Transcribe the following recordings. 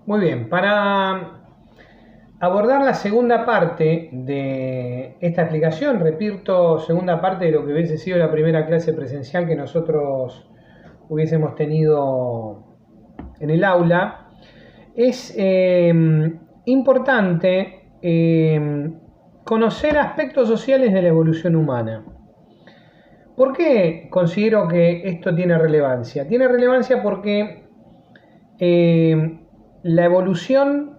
Muy bien, para abordar la segunda parte de esta explicación, repito, segunda parte de lo que hubiese sido la primera clase presencial que nosotros hubiésemos tenido en el aula, es importante conocer aspectos sociales de la evolución humana. ¿Por qué considero que esto tiene relevancia? Tiene relevancia porque la evolución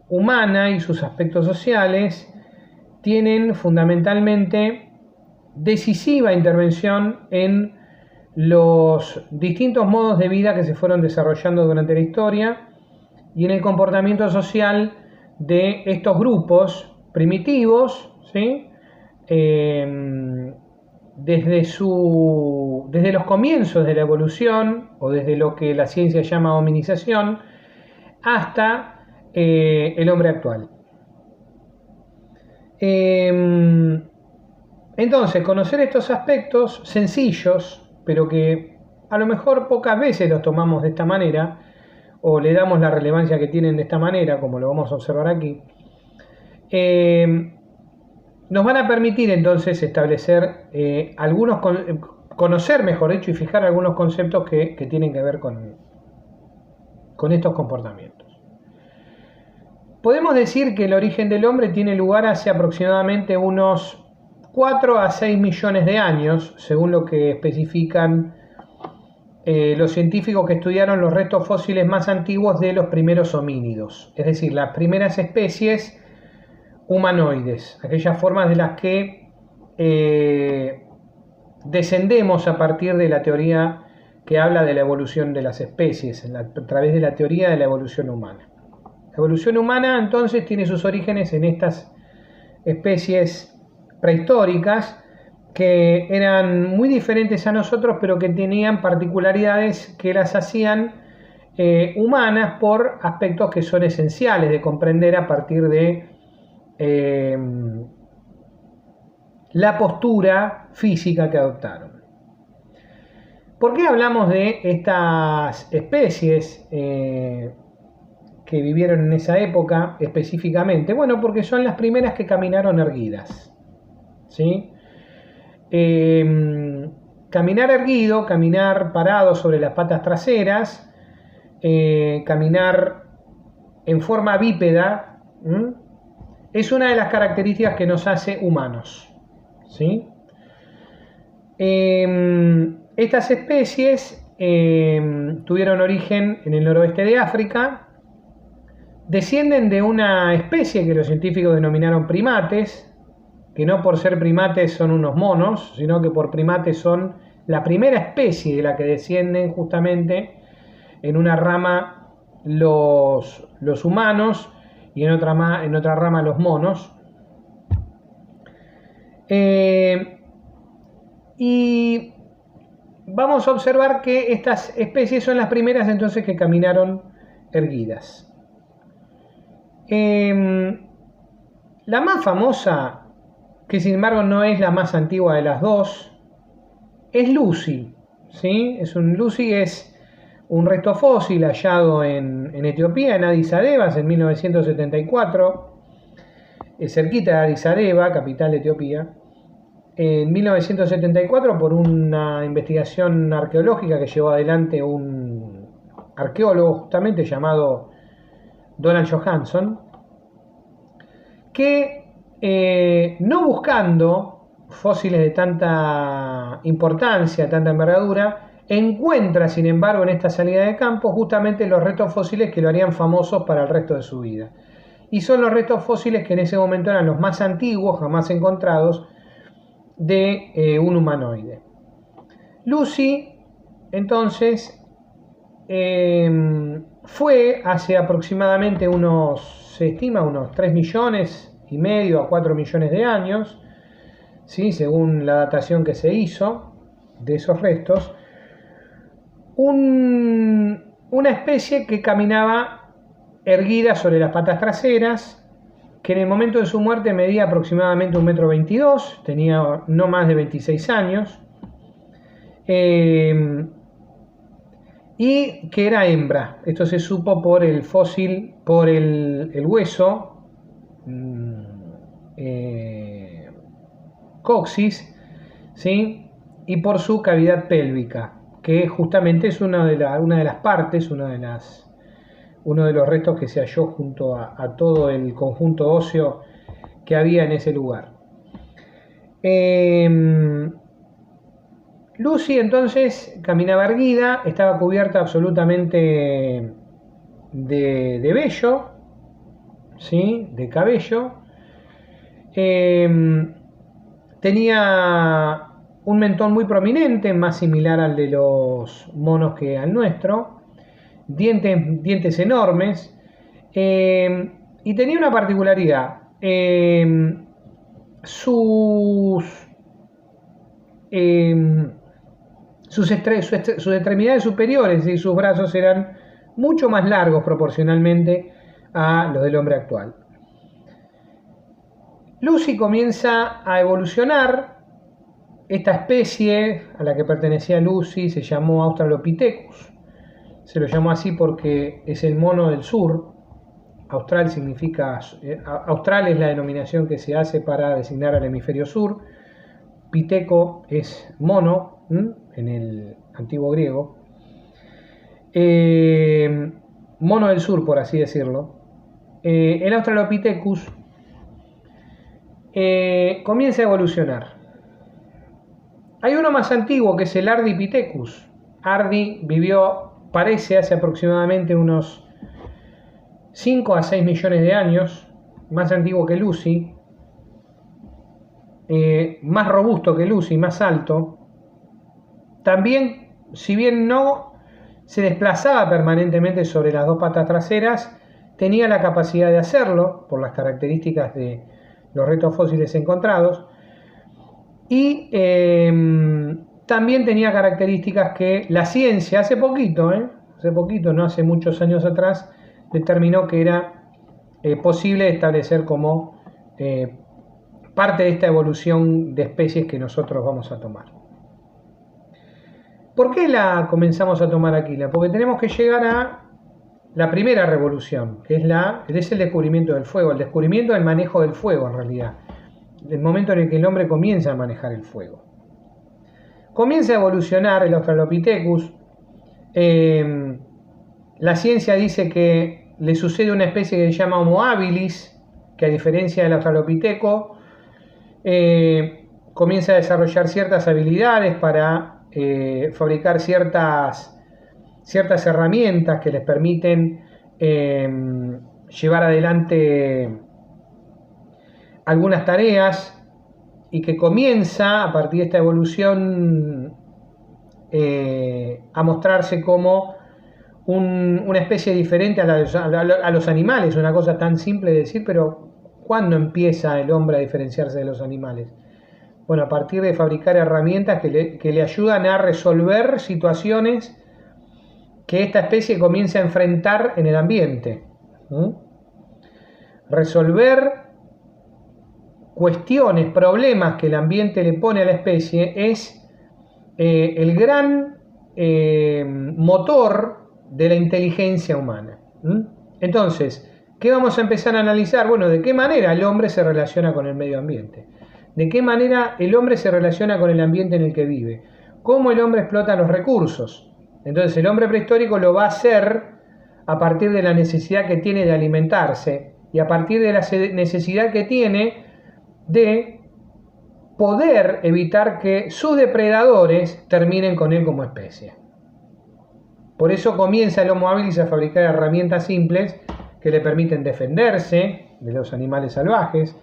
humana y sus aspectos sociales tienen fundamentalmente decisiva intervención en los distintos modos de vida que se fueron desarrollando durante la historia y en el comportamiento social de estos grupos primitivos, ¿sí? Desde los comienzos de la evolución o desde lo que la ciencia llama hominización hasta el hombre actual. Entonces, conocer estos aspectos sencillos, pero que a lo mejor pocas veces los tomamos de esta manera, o le damos la relevancia que tienen de esta manera, como lo vamos a observar aquí, nos van a permitir entonces establecer conocer mejor dicho y fijar algunos conceptos que tienen que ver con estos comportamientos. Podemos decir que el origen del hombre tiene lugar hace aproximadamente unos 4 a 6 millones de años, según lo que especifican los científicos que estudiaron los restos fósiles más antiguos de los primeros homínidos, es decir, las primeras especies humanoides, aquellas formas de las que descendemos a partir de la teoría que habla de la evolución de las especies, a través de la teoría de la evolución humana. La evolución humana entonces tiene sus orígenes en estas especies prehistóricas que eran muy diferentes a nosotros, pero que tenían particularidades que las hacían humanas por aspectos que son esenciales de comprender a partir de la postura física que adoptaron. ¿Por qué hablamos de estas especies que vivieron en esa época específicamente? Bueno, porque son las primeras que caminaron erguidas, ¿sí? Caminar erguido, caminar parado sobre las patas traseras, caminar en forma bípeda, es una de las características que nos hace humanos, ¿sí? Estas especies tuvieron origen en el noroeste de África, descienden de una especie que los científicos denominaron primates, que no por ser primates son unos monos, sino que por primates son la primera especie de la que descienden justamente en una rama los humanos y en otra rama los monos. Y vamos a observar que estas especies son las primeras entonces que caminaron erguidas. La más famosa, que sin embargo no es la más antigua de las dos, es Lucy, ¿sí? Lucy es un resto fósil hallado en Etiopía, en Addis Abeba, en 1974, cerquita de Addis Abeba, capital de Etiopía. En 1974, por una investigación arqueológica que llevó adelante un arqueólogo justamente llamado Donald Johanson, que no buscando fósiles de tanta importancia, tanta envergadura, encuentra sin embargo en esta salida de campo justamente los restos fósiles que lo harían famosos para el resto de su vida. Y son los restos fósiles que en ese momento eran los más antiguos jamás encontrados de un humanoide. Lucy entonces fue hace aproximadamente se estima unos 3 millones y medio a 4 millones de años, ¿sí? Según la datación que se hizo de esos restos, una especie que caminaba erguida sobre las patas traseras, que en el momento de su muerte medía aproximadamente 1,22 m, tenía no más de 26 años, y que era hembra. Esto se supo por el fósil, por el hueso coxis, ¿sí? Y por su cavidad pélvica, que justamente es una de las partes, uno de los restos que se halló junto a todo el conjunto óseo que había en ese lugar. Lucy entonces caminaba erguida, estaba cubierta absolutamente de vello, ¿sí? De cabello. Tenía un mentón muy prominente, más similar al de los monos que al nuestro, dientes enormes, y tenía una particularidad. Sus extremidades superiores y sus brazos eran mucho más largos proporcionalmente a los del hombre actual. Lucy comienza a evolucionar. Esta especie a la que pertenecía Lucy se llamó Australopithecus. Se lo llamó así porque es el mono del sur. Austral significa, austral es la denominación que se hace para designar al hemisferio sur. Piteco es mono, en el antiguo griego. Mono del sur, por así decirlo. El Australopithecus comienza a evolucionar. Hay uno más antiguo que es el Ardipithecus. Ardi vivió, parece, hace aproximadamente unos 5 a 6 millones de años, más antiguo que Lucy, más robusto que Lucy, más alto. También, si bien no se desplazaba permanentemente sobre las dos patas traseras, tenía la capacidad de hacerlo por las características de los restos fósiles encontrados, y también tenía características que la ciencia hace poquito, no hace muchos años atrás, determinó que era posible establecer como parte de esta evolución de especies que nosotros vamos a tomar. ¿Por qué la comenzamos a tomar aquí? Porque tenemos que llegar a la primera revolución, que es el descubrimiento del fuego, el descubrimiento del manejo del fuego en realidad, el momento en el que el hombre comienza a manejar el fuego. Comienza a evolucionar el Australopithecus. La ciencia dice que le sucede una especie que se llama Homo habilis, que a diferencia del Australopiteco, comienza a desarrollar ciertas habilidades para fabricar ciertas herramientas que les permiten llevar adelante algunas tareas, y que comienza a partir de esta evolución a mostrarse como una especie diferente a los animales. Una cosa tan simple de decir, pero ¿cuándo empieza el hombre a diferenciarse de los animales? Bueno, a partir de fabricar herramientas que le ayudan a resolver situaciones que esta especie comienza a enfrentar en el ambiente. Resolver cuestiones, problemas que el ambiente le pone a la especie es el gran motor de la inteligencia humana. Entonces, ¿qué vamos a empezar a analizar? Bueno, ¿de qué manera el hombre se relaciona con el medio ambiente? ¿De qué manera el hombre se relaciona con el ambiente en el que vive? ¿Cómo el hombre explota los recursos? Entonces, el hombre prehistórico lo va a hacer a partir de la necesidad que tiene de alimentarse y a partir de la necesidad que tiene de poder evitar que sus depredadores terminen con él como especie. Por eso comienza el Homo habilis a fabricar herramientas simples que le permiten defenderse de los animales salvajes,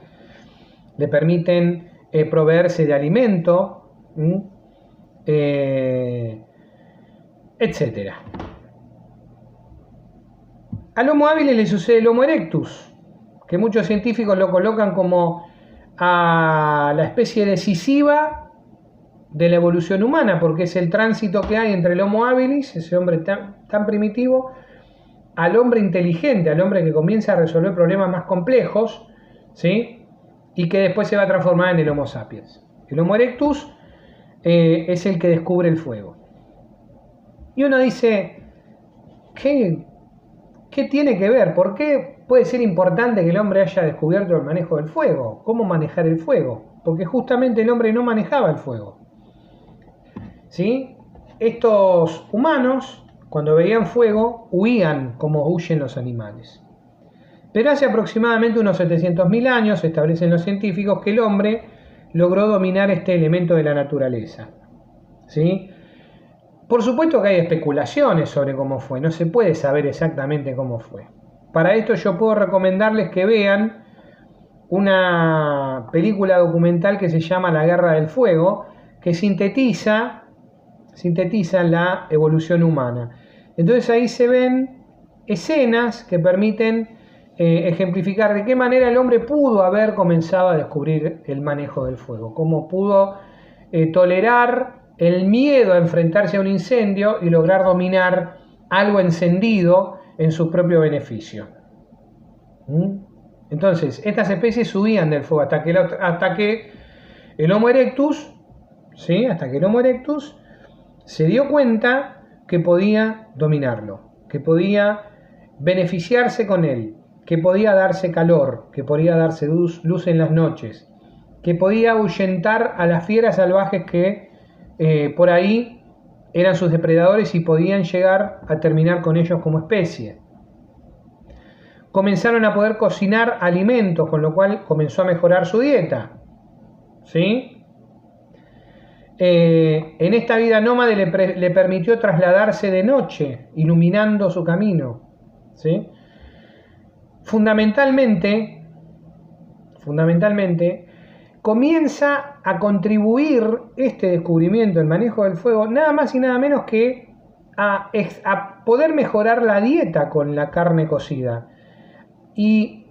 le permiten proveerse de alimento, etc. Al Homo habilis le sucede el Homo erectus, que muchos científicos lo colocan como a la especie decisiva de la evolución humana, porque es el tránsito que hay entre el Homo habilis, ese hombre tan primitivo, al hombre inteligente, al hombre que comienza a resolver problemas más complejos, ¿sí? Y que después se va a transformar en el Homo sapiens. El Homo erectus es el que descubre el fuego. Y uno dice, ¿qué tiene que ver? ¿Por qué puede ser importante que el hombre haya descubierto el manejo del fuego? ¿Cómo manejar el fuego? Porque justamente el hombre no manejaba el fuego. ¿Sí? Estos humanos, cuando veían fuego, huían como huyen los animales. Pero hace aproximadamente unos 700.000 años, establecen los científicos, que el hombre logró dominar este elemento de la naturaleza. ¿Sí? Por supuesto que hay especulaciones sobre cómo fue, no se puede saber exactamente cómo fue. Para esto yo puedo recomendarles que vean una película documental que se llama La Guerra del Fuego, que sintetiza la evolución humana. Entonces ahí se ven escenas que permiten ejemplificar de qué manera el hombre pudo haber comenzado a descubrir el manejo del fuego, cómo pudo tolerar el miedo a enfrentarse a un incendio y lograr dominar algo encendido en su propio beneficio. Entonces, estas especies subían del fuego hasta que el Homo erectus, ¿sí? Hasta que el Homo erectus se dio cuenta que podía dominarlo, que podía beneficiarse con él, que podía darse calor, que podía darse luz en las noches, que podía ahuyentar a las fieras salvajes que por ahí eran sus depredadores y podían llegar a terminar con ellos como especie. Comenzaron a poder cocinar alimentos, con lo cual comenzó a mejorar su dieta. ¿Sí? En esta vida nómade le permitió trasladarse de noche, iluminando su camino. ¿Sí? Fundamentalmente, comienza a contribuir este descubrimiento, el manejo del fuego, nada más y nada menos que a poder mejorar la dieta con la carne cocida. Y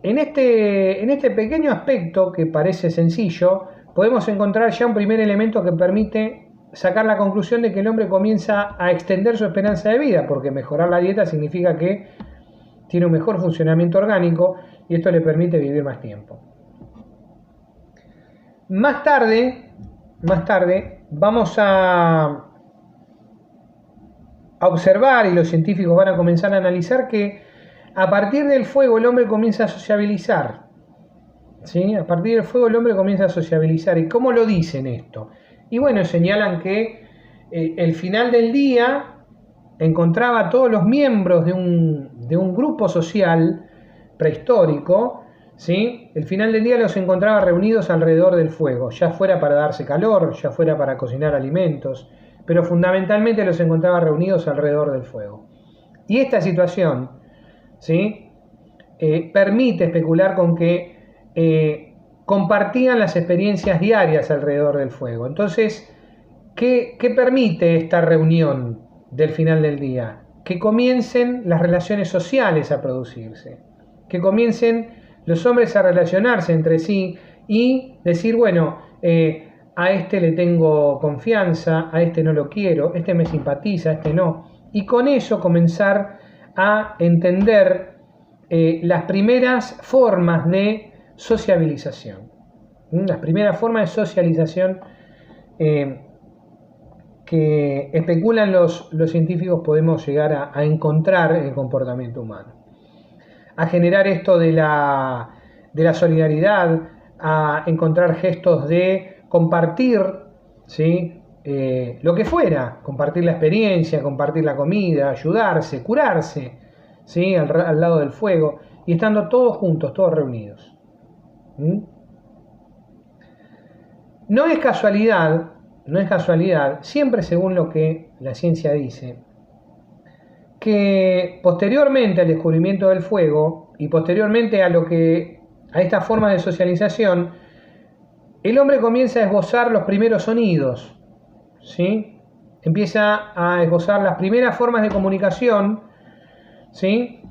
en este pequeño aspecto, que parece sencillo, podemos encontrar ya un primer elemento que permite sacar la conclusión de que el hombre comienza a extender su esperanza de vida, porque mejorar la dieta significa que tiene un mejor funcionamiento orgánico y esto le permite vivir más tiempo. Más tarde vamos a observar, y los científicos van a comenzar a analizar, que a partir del fuego el hombre comienza a sociabilizar. ¿Sí? A partir del fuego el hombre comienza a sociabilizar. ¿Y cómo lo dicen esto? Y bueno, señalan que el final del día encontraba a todos los miembros de un grupo social prehistórico, ¿sí? El final del día los encontraba reunidos alrededor del fuego, ya fuera para darse calor, ya fuera para cocinar alimentos, pero fundamentalmente los encontraba reunidos alrededor del fuego. Y esta situación, ¿sí? Permite especular con que compartían las experiencias diarias alrededor del fuego. Entonces, ¿qué permite esta reunión del final del día? Que comiencen las relaciones sociales a producirse, que comiencen los hombres a relacionarse entre sí y decir, bueno, a este le tengo confianza, a este no lo quiero, este me simpatiza, a este no. Y con eso comenzar a entender las primeras formas de sociabilización. Las primeras formas de socialización que especulan los científicos podemos llegar a encontrar en el comportamiento humano. A generar esto de la solidaridad, a encontrar gestos de compartir, ¿sí? Lo que fuera, compartir la experiencia, compartir la comida, ayudarse, curarse, ¿sí? al lado del fuego, y estando todos juntos, todos reunidos. No es casualidad, siempre según lo que la ciencia dice, que posteriormente al descubrimiento del fuego y posteriormente a esta forma de socialización, el hombre comienza a esbozar los primeros sonidos, ¿sí? Empieza a esbozar las primeras formas de comunicación, ¿sí?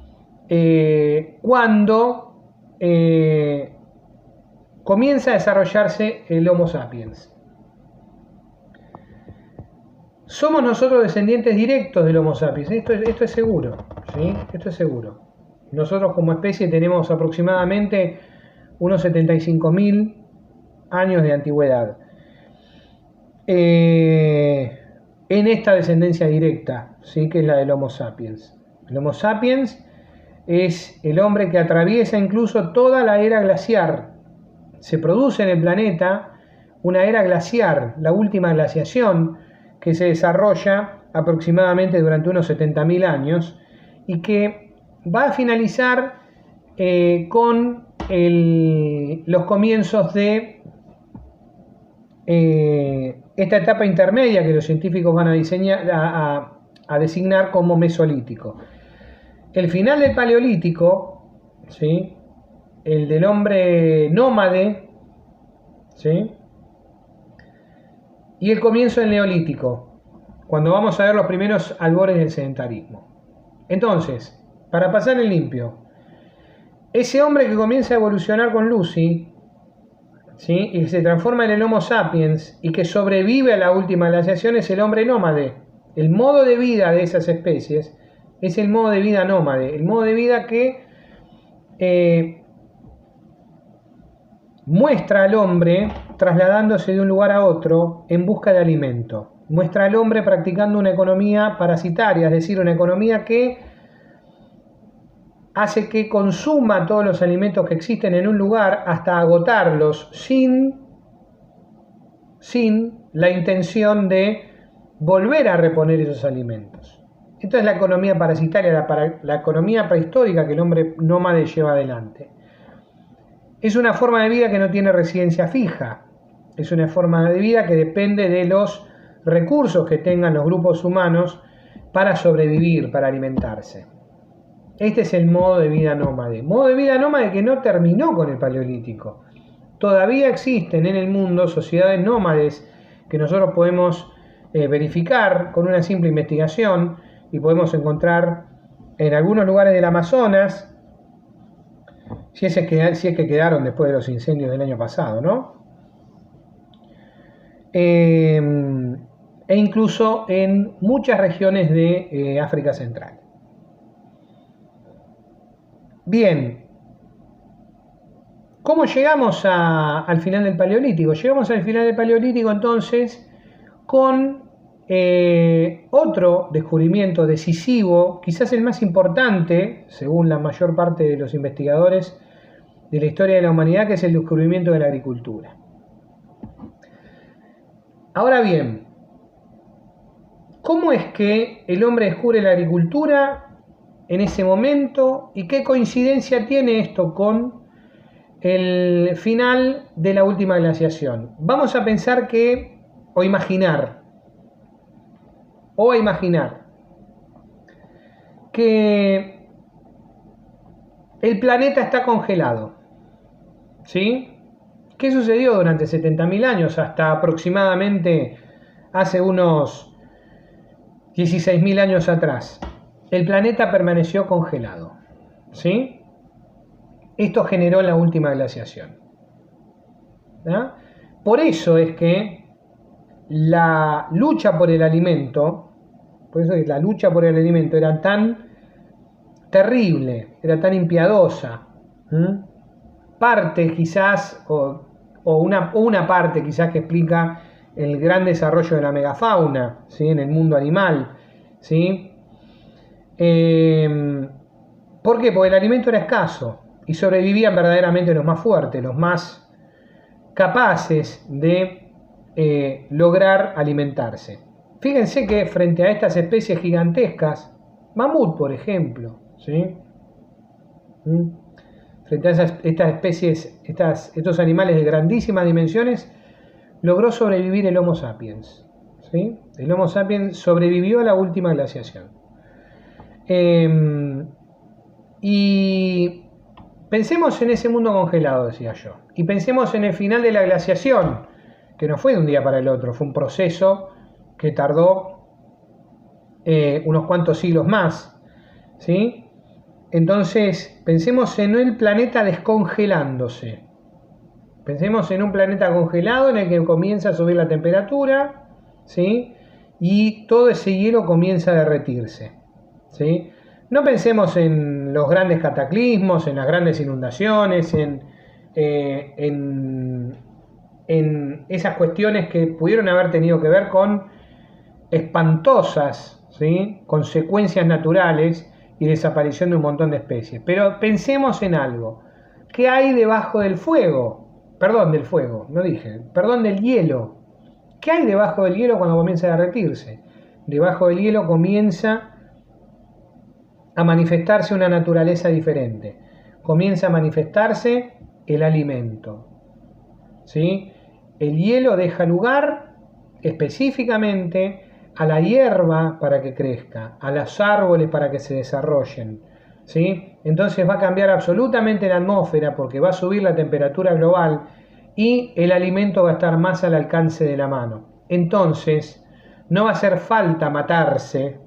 Cuando comienza a desarrollarse el Homo sapiens. Somos nosotros descendientes directos del Homo sapiens, esto es seguro, ¿sí? Esto es seguro. Nosotros como especie tenemos aproximadamente unos 75.000 años de antigüedad. En esta descendencia directa, ¿sí? Que es la del Homo sapiens. El Homo sapiens es el hombre que atraviesa incluso toda la era glaciar. Se produce en el planeta una era glaciar, la última glaciación, que se desarrolla aproximadamente durante unos 70.000 años y que va a finalizar con los comienzos de esta etapa intermedia que los científicos van a designar como Mesolítico. El final del Paleolítico, ¿sí?, el del hombre nómade, ¿sí?, y el comienzo del Neolítico, cuando vamos a ver los primeros albores del sedentarismo. Entonces, para pasar en limpio, ese hombre que comienza a evolucionar con Lucy, ¿sí?, y que se transforma en el Homo sapiens y que sobrevive a la última glaciación es el hombre nómade. El modo de vida de esas especies es el modo de vida nómade, el modo de vida que muestra al hombre trasladándose de un lugar a otro en busca de alimento. Muestra al hombre practicando una economía parasitaria, es decir, una economía que hace que consuma todos los alimentos que existen en un lugar hasta agotarlos sin la intención de volver a reponer esos alimentos. Esto es la economía parasitaria, la economía prehistórica que el hombre nómade lleva adelante. Es una forma de vida que no tiene residencia fija, es una forma de vida que depende de los recursos que tengan los grupos humanos para sobrevivir, para alimentarse. Este es el modo de vida nómade. Modo de vida nómade que no terminó con el Paleolítico. Todavía existen en el mundo sociedades nómades que nosotros podemos verificar con una simple investigación y podemos encontrar en algunos lugares del Amazonas, si es que quedaron después de los incendios del año pasado, ¿no? E incluso en muchas regiones de África Central. Bien, ¿cómo llegamos al final del Paleolítico? Llegamos al final del Paleolítico entonces con otro descubrimiento decisivo, quizás el más importante, según la mayor parte de los investigadores de la historia de la humanidad, que es el descubrimiento de la agricultura. Ahora bien, ¿cómo es que el hombre descubre la agricultura en ese momento y qué coincidencia tiene esto con el final de la última glaciación? Vamos a pensar a imaginar que el planeta está congelado, ¿sí? ¿Qué sucedió durante 70.000 años hasta aproximadamente hace unos 16.000 años atrás? El planeta permaneció congelado, ¿sí? Esto generó la última glaciación, ¿no? Por eso es que la lucha por el alimento, era tan terrible, era tan impiadosa. Parte quizás, o una parte quizás que explica el gran desarrollo de la megafauna, ¿sí?, en el mundo animal, ¿sí? ¿Por qué? Porque el alimento era escaso y sobrevivían verdaderamente los más fuertes, los más capaces de lograr alimentarse. Fíjense que frente a estas especies gigantescas, mamut por ejemplo, ¿sí?, frente a estas especies, estos animales de grandísimas dimensiones, logró sobrevivir el Homo sapiens, ¿sí? El Homo sapiens sobrevivió a la última glaciación. Y pensemos en ese mundo congelado, decía yo, y pensemos en el final de la glaciación, que no fue de un día para el otro, fue un proceso que tardó unos cuantos siglos más, ¿sí? Entonces, pensemos en el planeta descongelándose. Pensemos en un planeta congelado en el que comienza a subir la temperatura, ¿sí?, y todo ese hielo comienza a derretirse, ¿sí? No pensemos en los grandes cataclismos, en las grandes inundaciones, en esas cuestiones que pudieron haber tenido que ver con espantosas, ¿sí?, consecuencias naturales y desaparición de un montón de especies. Pero pensemos en algo. ¿Qué hay debajo del fuego? Perdón, del fuego, no dije. Perdón, del hielo. ¿Qué hay debajo del hielo cuando comienza a derretirse? Debajo del hielo comienza a manifestarse una naturaleza diferente. Comienza a manifestarse el alimento. ¿Sí? El hielo deja lugar específicamente a la hierba para que crezca, a los árboles para que se desarrollen. ¿Sí? Entonces va a cambiar absolutamente la atmósfera porque va a subir la temperatura global y el alimento va a estar más al alcance de la mano. Entonces no va a hacer falta matarse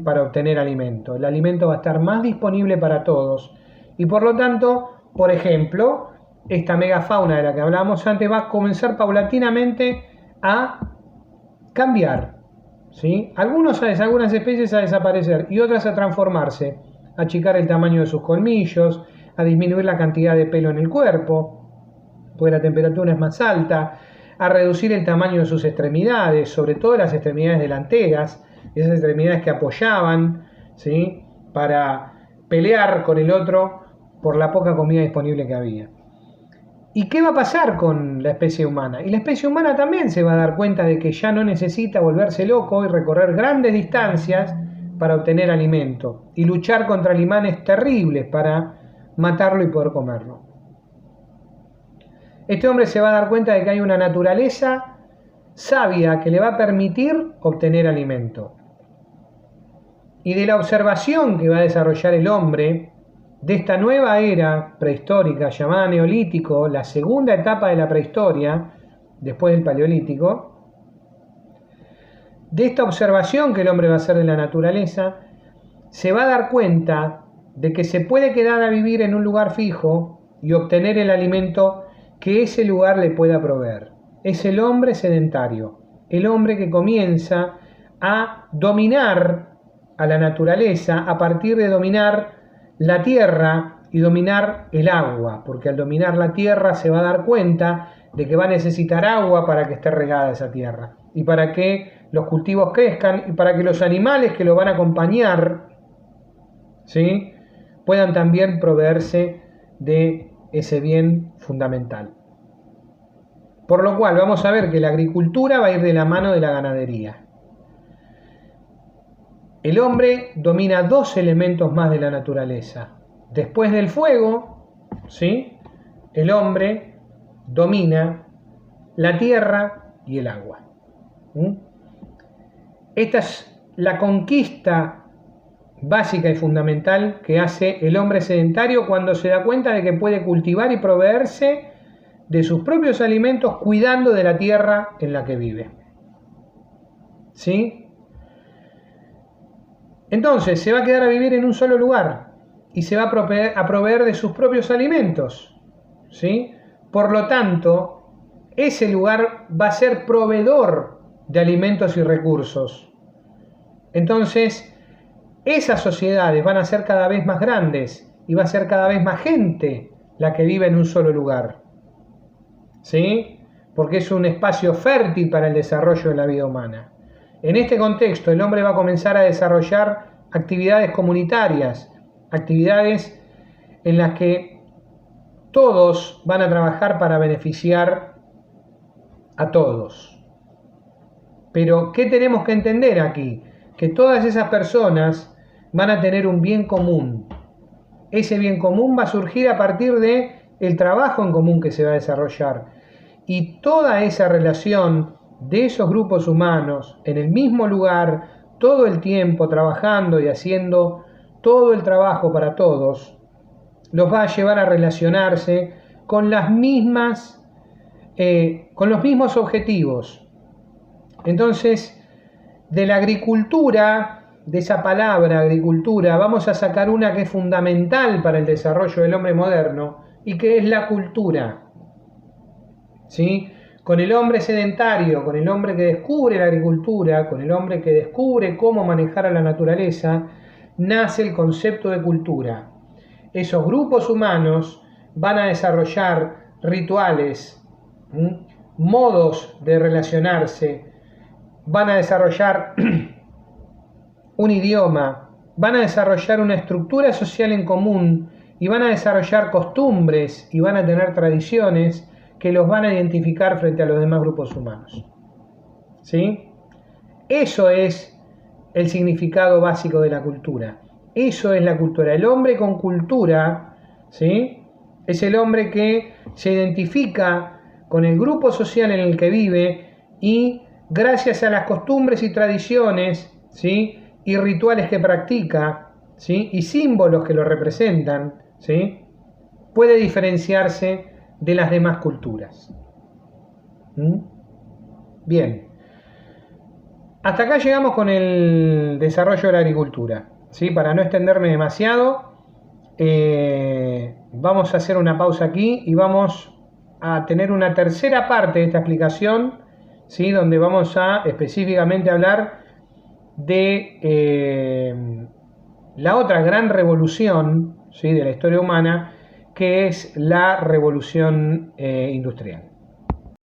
para obtener alimento. El alimento va a estar más disponible para todos y por lo tanto, por ejemplo, esta megafauna de la que hablábamos antes va a comenzar paulatinamente a cambiar. ¿Sí? Algunas especies a desaparecer y otras a transformarse, a achicar el tamaño de sus colmillos, a disminuir la cantidad de pelo en el cuerpo, porque la temperatura es más alta, a reducir el tamaño de sus extremidades, sobre todo las extremidades delanteras, esas extremidades que apoyaban, ¿sí? Para pelear con el otro por la poca comida disponible que había. ¿Y qué va a pasar con la especie humana? Y la especie humana también se va a dar cuenta de que ya no necesita volverse loco y recorrer grandes distancias para obtener alimento y luchar contra animales terribles para matarlo y poder comerlo. Este hombre se va a dar cuenta de que hay una naturaleza sabia que le va a permitir obtener alimento. Y de la observación que va a desarrollar el hombre de esta nueva era prehistórica llamada Neolítico, la segunda etapa de la prehistoria, después del Paleolítico, de esta observación que el hombre va a hacer de la naturaleza, se va a dar cuenta de que se puede quedar a vivir en un lugar fijo y obtener el alimento que ese lugar le pueda proveer. Es el hombre sedentario, el hombre que comienza a dominar a la naturaleza a partir de dominar la tierra y dominar el agua, porque al dominar la tierra se va a dar cuenta de que va a necesitar agua para que esté regada esa tierra y para que los cultivos crezcan y para que los animales que lo van a acompañar, ¿sí?, puedan también proveerse de ese bien fundamental. Por lo cual vamos a ver que la agricultura va a ir de la mano de la ganadería. El hombre domina dos elementos más de la naturaleza. Después del fuego, ¿sí?, el hombre domina la tierra y el agua. Esta es la conquista básica y fundamental que hace el hombre sedentario cuando se da cuenta de que puede cultivar y proveerse de sus propios alimentos cuidando de la tierra en la que vive. ¿Sí? Entonces se va a quedar a vivir en un solo lugar y se va a proveer de sus propios alimentos, ¿sí? Por lo tanto, ese lugar va a ser proveedor de alimentos y recursos. Entonces, esas sociedades van a ser cada vez más grandes y va a ser cada vez más gente la que vive en un solo lugar, ¿sí? Porque es un espacio fértil para el desarrollo de la vida humana. En este contexto, el hombre va a comenzar a desarrollar actividades comunitarias, actividades en las que todos van a trabajar para beneficiar a todos. Pero, ¿qué tenemos que entender aquí? Que todas esas personas van a tener un bien común. Ese bien común va a surgir a partir del trabajo en común que se va a desarrollar. Y toda esa relación de esos grupos humanos en el mismo lugar, todo el tiempo trabajando y haciendo todo el trabajo para todos, los va a llevar a relacionarse con los mismos objetivos. Entonces, de la agricultura, de esa palabra agricultura, vamos a sacar una que es fundamental para el desarrollo del hombre moderno y que es la cultura. ¿Sí? Con el hombre sedentario, con el hombre que descubre la agricultura, con el hombre que descubre cómo manejar a la naturaleza, nace el concepto de cultura. Esos grupos humanos van a desarrollar rituales, modos de relacionarse, van a desarrollar un idioma, van a desarrollar una estructura social en común y van a desarrollar costumbres y van a tener tradiciones que los van a identificar frente a los demás grupos humanos. ¿Sí? Eso es el significado básico de la cultura. Eso es la cultura. El hombre con cultura, ¿sí?, es el hombre que se identifica con el grupo social en el que vive y gracias a las costumbres y tradiciones, ¿sí?, y rituales que practica, ¿sí?, y símbolos que lo representan, ¿sí?, puede diferenciarse de las demás culturas. Bien. Hasta acá llegamos con el desarrollo de la agricultura, ¿sí? Para no extenderme demasiado, vamos a hacer una pausa aquí y vamos a tener una tercera parte de esta explicación, ¿sí?, donde vamos a específicamente hablar de la otra gran revolución, ¿sí?, de la historia humana, que es la revolución industrial.